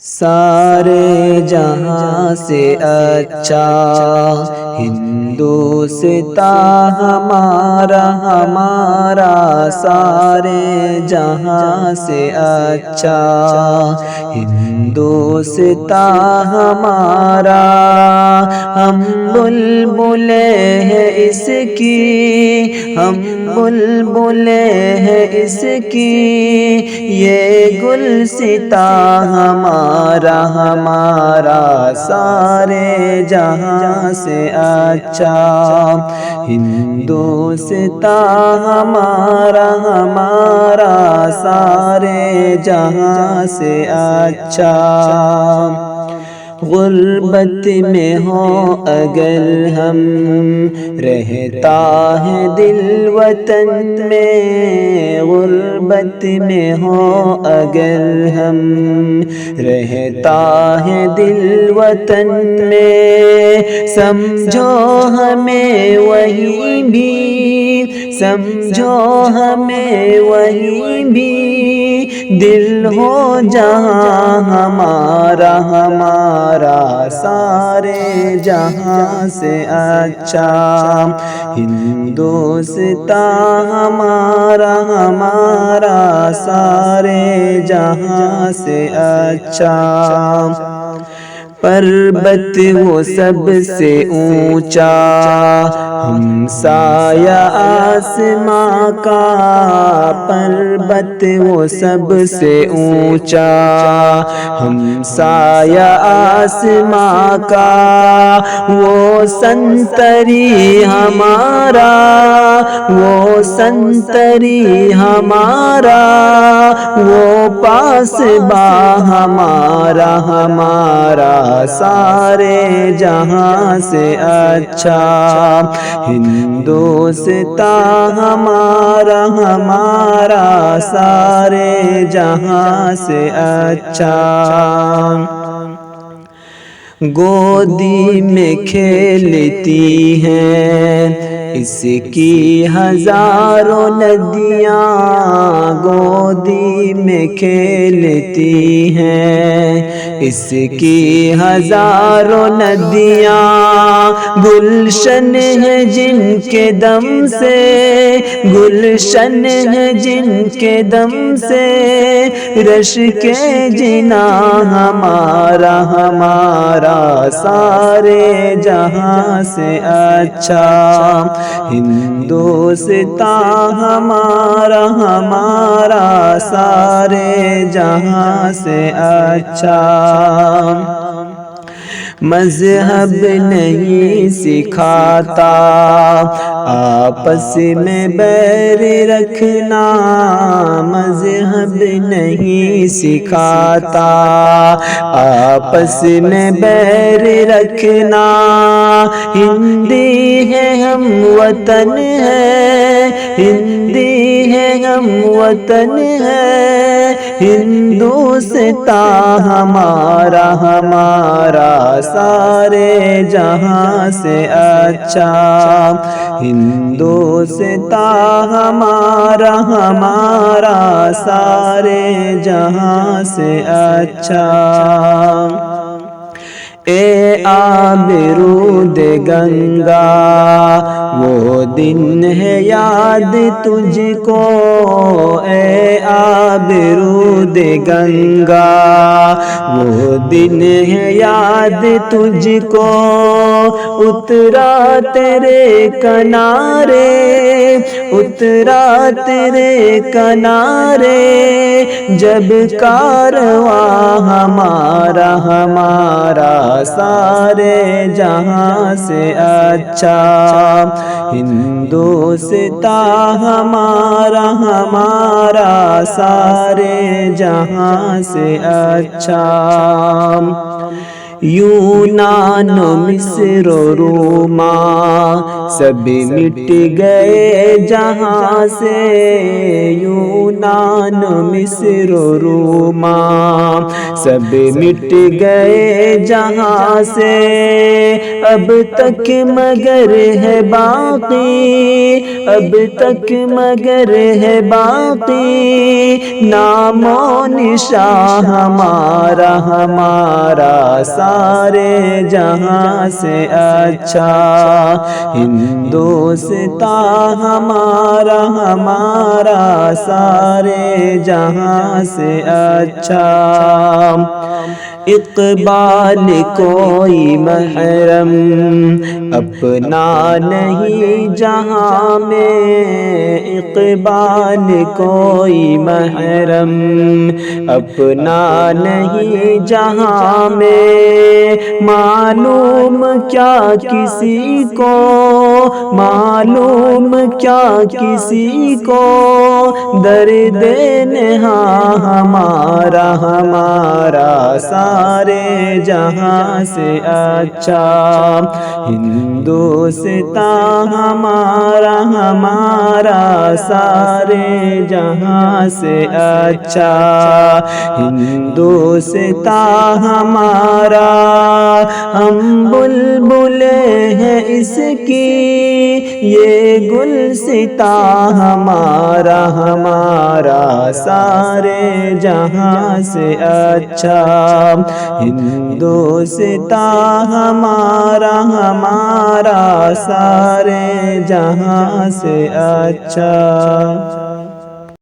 سارے جہاں سے اچھا ہندوستاں ہمارا سارے جہاں سے اچھا ہندوستاں ہمارا۔ ہم بلبلیں ہیں اس کی، ہم بلبلیں ہیں اس کی، یہ گلستاں ہمارا سارے جہاں سے اچھا ہندوستاں ہمارا سارے جہاں سے اچھا۔ غربت میں ہو اگر ہم، رہتا ہے دل وطن میں، غربت میں ہو اگر ہم، رہتا ہے دل وطن میں، سمجھو ہمیں وہیں بھی، سمجھو ہمیں وہیں بھی، دل ہو جہاں ہمارا سارے جہاں سے اچھا ہندوستاں ہمارا سارے جہاں سے اچھا۔ پربت وہ سب سے اونچا، ہمسایہ آسماں کا، پربت وہ سب سے اونچا، ہمسایہ آسماں کا، وہ سنتری ہمارا، وہ سنتری ہمارا، وہ پاسباں ہمارا سارے جہاں سے اچھا ہندوستاں ہمارا سارے جہاں سے اچھا۔ گودی میں کھیلتی ہیں اس کی ہزاروں ندیاں، گودی میں کھیلتی ہیں اس کی ہزاروں ندیاں، گلشن ہے جن کے دم سے، گلشن ہے جن کے دم سے، رشک جنا ہمارا سارے جہاں سے اچھا ہندوستاں ہمارا سارے جہاں سے اچھا۔ مذہب نہیں سکھاتا آپس میں بیر رکھنا، مذہب نہیں سکھاتا آپس میں بیر رکھنا، ہندی ہے ہم وطن ہے، ہندی ہے ہم وطن ہے، ہندوستاں ہمارا سارے جہاں سے اچھا ہندوستاں ہمارا سارے جہاں سے اچھا۔ اے آب رود گنگا وہ دن ہے یاد تجھ کو، اے آب رود گنگا وہ دن ہے یاد تجھ کو، اترا تیرے کنارے، اترا تیرے کنارے، جب کارواں ہمارا سارے جہاں سے اچھا ہندوستاں ہمارا سارے جہاں سے اچھا۔ یونان مصر و روما سب مٹ گئے جہاں سے، یونان مصر و روما سب مٹ گئے جہاں سے، اب تک مگر ہے باقی، اب تک مگر ہے باقی نام و نشان ہمارا، ہمارا سارے جہاں سے اچھا ہندوستان ہمارا، ہمارا سارے جہاں سے اچھا۔ اقبال کوئی محرم اپنا نہیں جہاں میں، اقبال کوئی محرم اپنا نہیں جہاں میں، معلوم کیا کسی کو، معلوم کیا کسی کو درد نہاں ہمارا، ہمارا سارے جہاں سے اچھا ہندوستان ہمارا، ہمارا سارے جہاں سے اچھا ہندوستان ہمارا۔ ہم بلبلیں ہیں اس کی یہ گلستان ہمارا، ہمارا سارے جہاں سے اچھا ہندوستان ہمارا، ہمارا سارے جہاں سے اچھا۔